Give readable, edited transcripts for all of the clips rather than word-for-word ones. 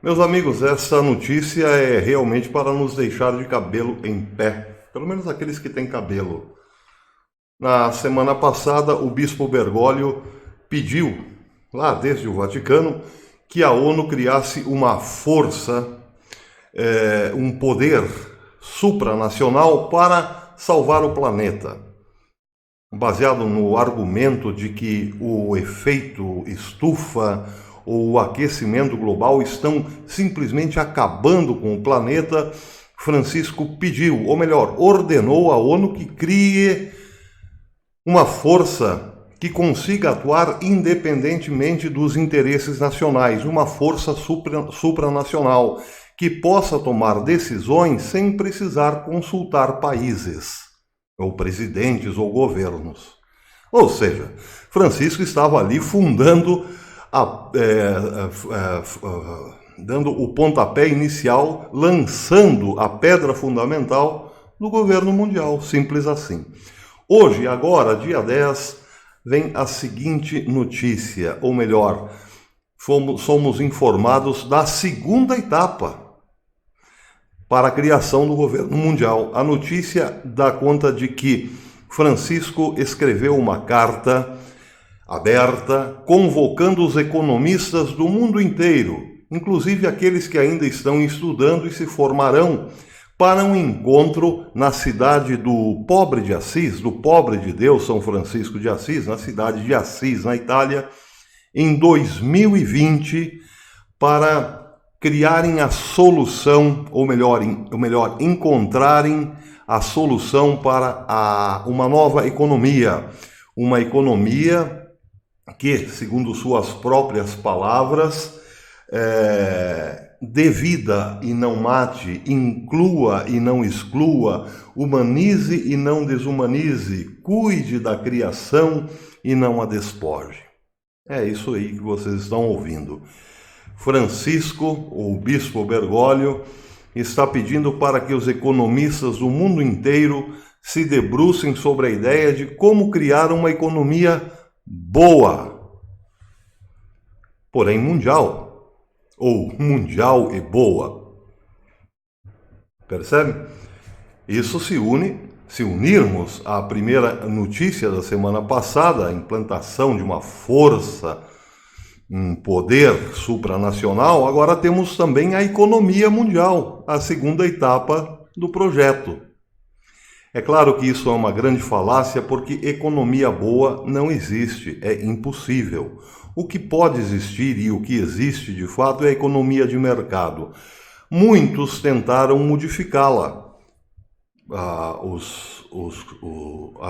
Meus amigos, essa notícia é realmente para nos deixar de cabelo em pé, pelo menos aqueles que têm cabelo. Na semana passada, o bispo Bergoglio pediu, lá desde o Vaticano, que a ONU criasse uma força, um poder supranacional para salvar o planeta, baseado no argumento de que o efeito estufa ou o aquecimento global estão simplesmente acabando com o planeta. Francisco pediu, ou melhor, ordenou à ONU que crie uma força que consiga atuar independentemente dos interesses nacionais, uma força supranacional que possa tomar decisões sem precisar consultar países, ou presidentes ou governos. Ou seja, Francisco estava ali fundando, dando o pontapé inicial, lançando a pedra fundamental do governo mundial, simples assim. Hoje, agora, dia 10, vem a seguinte notícia, ou melhor, somos informados da segunda etapa para a criação do governo mundial. A notícia dá conta de que Francisco escreveu uma carta aberta convocando os economistas do mundo inteiro, inclusive aqueles que ainda estão estudando e se formarão, para um encontro na cidade do pobre de Assis, do pobre de Deus, São Francisco de Assis, na cidade de Assis, na Itália, em 2020, para criarem a solução, ou melhor, encontrarem a solução para uma nova economia. Uma economia que, segundo suas próprias palavras, dê vida e não mate, inclua e não exclua, humanize e não desumanize, cuide da criação e não a despoje. É isso aí que vocês estão ouvindo. Francisco, o bispo Bergoglio, está pedindo para que os economistas do mundo inteiro se debrucem sobre a ideia de como criar uma economia boa, porém mundial, ou mundial e boa. Percebe? Isso se unirmos à primeira notícia da semana passada, a implantação de uma força, um poder supranacional, agora temos também a economia mundial, a segunda etapa do projeto. É claro que isso é uma grande falácia, porque economia boa não existe, é impossível. O que pode existir e o que existe de fato é a economia de mercado. Muitos tentaram modificá-la. A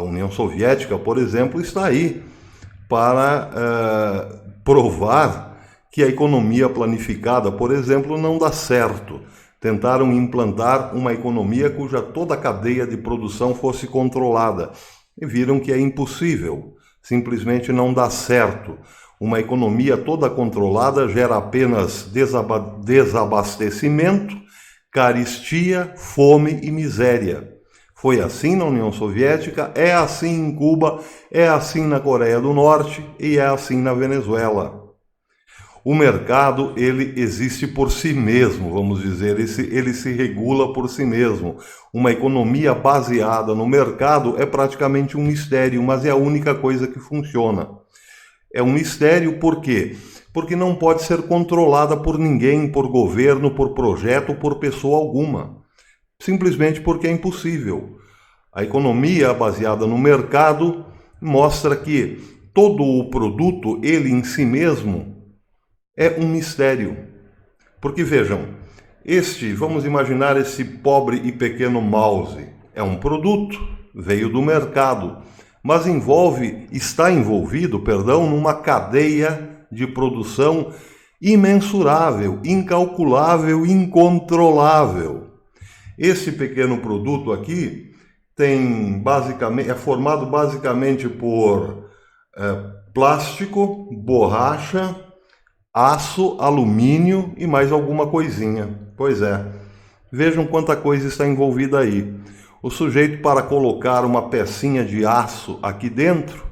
União Soviética, por exemplo, está aí para provar que a economia planificada, por exemplo, não dá certo. Tentaram implantar uma economia cuja toda a cadeia de produção fosse controlada e viram que é impossível, simplesmente não dá certo. Uma economia toda controlada gera apenas desabastecimento, carestia, fome e miséria. Foi assim na União Soviética, é assim em Cuba, é assim na Coreia do Norte e é assim na Venezuela. O mercado, ele existe por si mesmo, vamos dizer, ele se regula por si mesmo. Uma economia baseada no mercado é praticamente um mistério, mas é a única coisa que funciona. É um mistério por quê? Porque não pode ser controlada por ninguém, por governo, por projeto, por pessoa alguma. Simplesmente porque é impossível. A economia baseada no mercado mostra que todo o produto, ele em si mesmo, é um mistério. Porque vejam, vamos imaginar esse pobre e pequeno mouse. É um produto, veio do mercado, mas está envolvido, numa cadeia de produção imensurável, incalculável, incontrolável. Esse pequeno produto aqui é formado basicamente por plástico, borracha, aço, alumínio e mais alguma coisinha. Pois é, vejam quanta coisa está envolvida aí. O sujeito, para colocar uma pecinha de aço aqui dentro,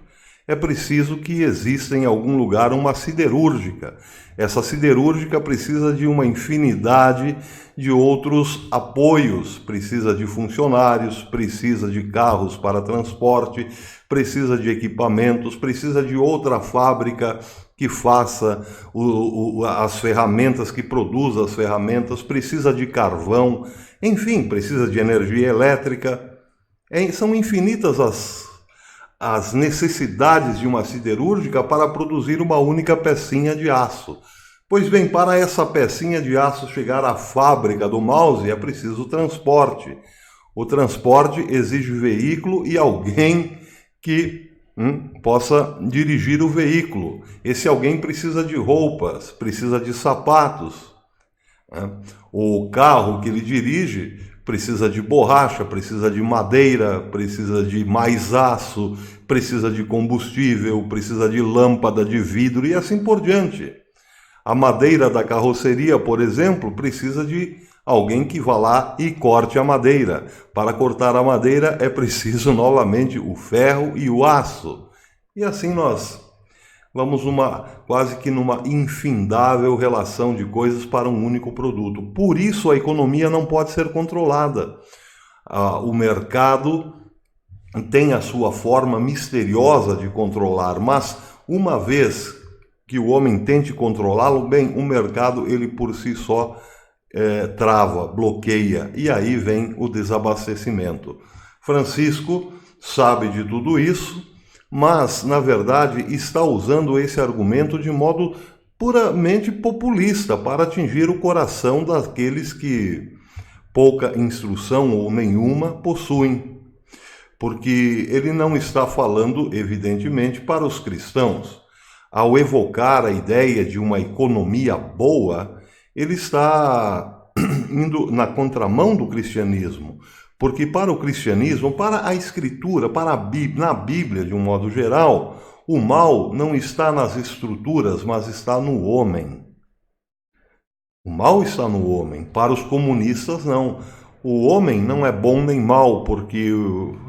é preciso que exista em algum lugar uma siderúrgica. Essa siderúrgica precisa de uma infinidade de outros apoios, precisa de funcionários, precisa de carros para transporte, precisa de equipamentos, precisa de outra fábrica que faça as ferramentas, que produza as ferramentas, precisa de carvão, enfim, precisa de energia elétrica. São infinitas as necessidades de uma siderúrgica para produzir uma única pecinha de aço. Pois bem, para essa pecinha de aço chegar à fábrica do mouse é preciso transporte. O transporte exige veículo e alguém que possa dirigir o veículo. Esse alguém precisa de roupas, precisa de sapatos. O carro que ele dirige precisa de borracha, precisa de madeira, precisa de mais aço, precisa de combustível, precisa de lâmpada de vidro e assim por diante. A madeira da carroceria, por exemplo, precisa de alguém que vá lá e corte a madeira. Para cortar a madeira é preciso novamente o ferro e o aço. E assim nós vamos quase que numa infindável relação de coisas para um único produto. Por isso a economia não pode ser controlada. O mercado tem a sua forma misteriosa de controlar, mas uma vez que o homem tente controlá-lo, bem, o mercado ele por si só trava, bloqueia, e aí vem o desabastecimento. Francisco sabe de tudo isso, mas, na verdade, está usando esse argumento de modo puramente populista para atingir o coração daqueles que pouca instrução ou nenhuma possuem. Porque ele não está falando, evidentemente, para os cristãos. Ao evocar a ideia de uma economia boa, ele está indo na contramão do cristianismo. Porque para o cristianismo, para a escritura, na Bíblia de um modo geral, o mal não está nas estruturas, mas está no homem. O mal está no homem. Para os comunistas, não. O homem não é bom nem mal, porque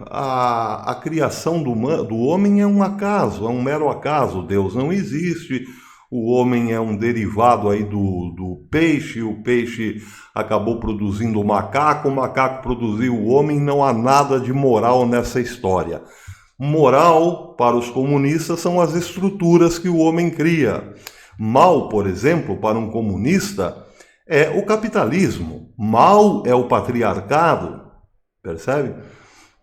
a criação do homem é um acaso, é um mero acaso. Deus não existe. O homem é um derivado aí do peixe, o peixe acabou produzindo o macaco produziu o homem, não há nada de moral nessa história. Moral, para os comunistas, são as estruturas que o homem cria. Mal, por exemplo, para um comunista, é o capitalismo. Mal é o patriarcado, percebe?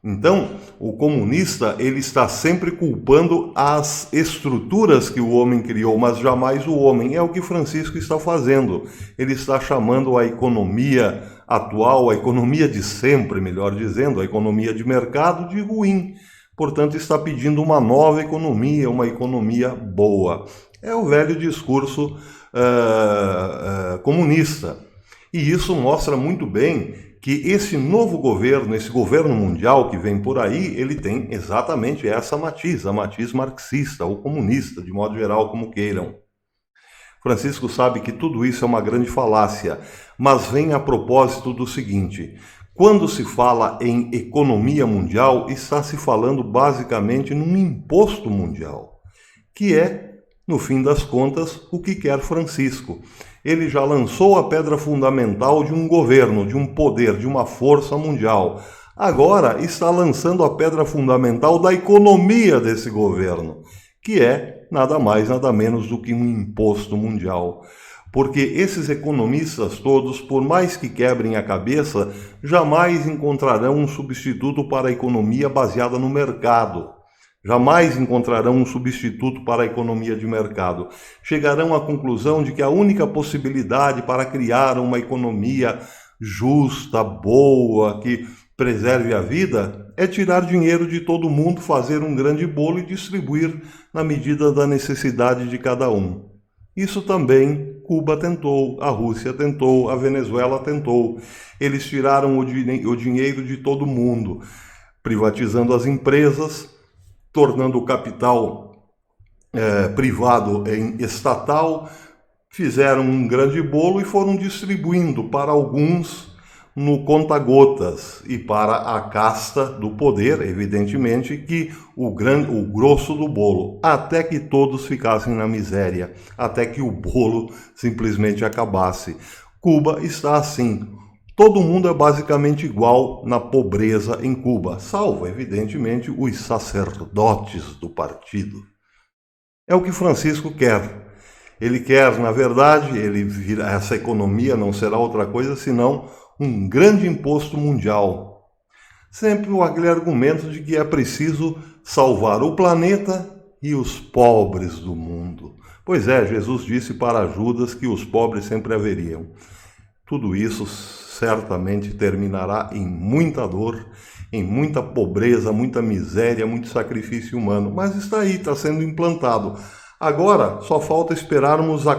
Então, o comunista ele está sempre culpando as estruturas que o homem criou, mas jamais o homem. É o que Francisco está fazendo. Ele está chamando a economia atual, a economia de sempre, melhor dizendo, a economia de mercado, de ruim. Portanto, está pedindo uma nova economia, uma economia boa. É o velho discurso comunista. E isso mostra muito bem que esse novo governo, esse governo mundial que vem por aí, ele tem exatamente essa matiz, a matiz marxista ou comunista, de modo geral, como queiram. Francisco sabe que tudo isso é uma grande falácia, mas vem a propósito do seguinte: quando se fala em economia mundial, está se falando basicamente num imposto mundial, que é, no fim das contas, o que quer Francisco. Ele já lançou a pedra fundamental de um governo, de um poder, de uma força mundial. Agora está lançando a pedra fundamental da economia desse governo, que é nada mais, nada menos do que um imposto mundial. Porque esses economistas todos, por mais que quebrem a cabeça, jamais encontrarão um substituto para a economia baseada no mercado. Jamais encontrarão um substituto para a economia de mercado. Chegarão à conclusão de que a única possibilidade para criar uma economia justa, boa, que preserve a vida, é tirar dinheiro de todo mundo, fazer um grande bolo e distribuir na medida da necessidade de cada um. Isso também Cuba tentou, a Rússia tentou, a Venezuela tentou. Eles tiraram o dinheiro de todo mundo, privatizando as empresas, tornando o capital privado em estatal, fizeram um grande bolo e foram distribuindo para alguns, no conta-gotas e para a casta do poder, evidentemente, que o grosso do bolo, até que todos ficassem na miséria, até que o bolo simplesmente acabasse. Cuba está assim. Todo mundo é basicamente igual na pobreza em Cuba, salvo, evidentemente, os sacerdotes do partido. É o que Francisco quer. Ele quer, na verdade, essa economia não será outra coisa senão um grande imposto mundial. Sempre aquele argumento de que é preciso salvar o planeta e os pobres do mundo. Pois é, Jesus disse para Judas que os pobres sempre haveriam. Tudo isso certamente terminará em muita dor, em muita pobreza, muita miséria, muito sacrifício humano. Mas está aí, está sendo implantado. Agora só falta esperarmos a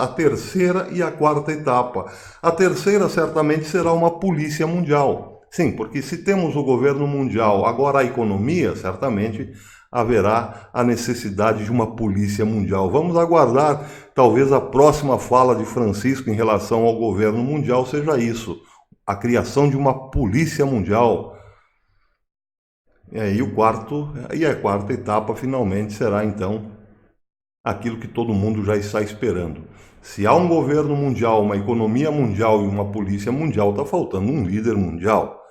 terceira e a quarta etapa. A terceira certamente será uma polícia mundial. Sim, porque se temos o governo mundial, agora a economia, certamente haverá a necessidade de uma polícia mundial. Vamos aguardar, talvez a próxima fala de Francisco em relação ao governo mundial seja isso, a criação de uma polícia mundial. E aí a quarta etapa finalmente será então aquilo que todo mundo já está esperando. Se há um governo mundial, uma economia mundial e uma polícia mundial, está faltando um líder mundial.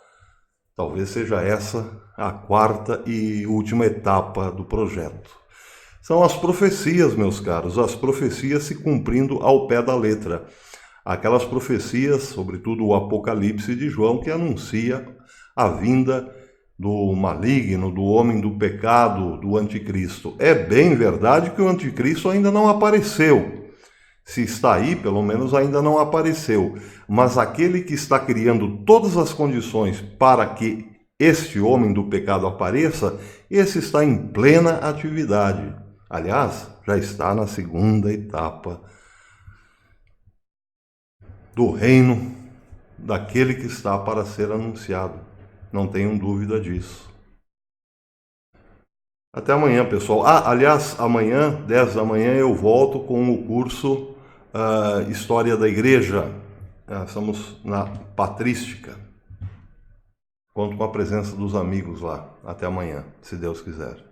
Talvez seja essa a quarta e última etapa do projeto. São as profecias, meus caros, as profecias se cumprindo ao pé da letra. Aquelas profecias, sobretudo o Apocalipse de João, que anuncia a vinda do maligno, do homem do pecado, do anticristo. É bem verdade que o anticristo ainda não apareceu. Se está aí, pelo menos ainda não apareceu. Mas aquele que está criando todas as condições para que este homem do pecado apareça, esse está em plena atividade. Aliás, já está na segunda etapa do reino daquele que está para ser anunciado. Não tenham dúvida disso. Até amanhã, pessoal. Aliás, amanhã, 10 da manhã, eu volto com o curso História da Igreja. Estamos na Patrística. Conto com a presença dos amigos lá. Até amanhã, se Deus quiser.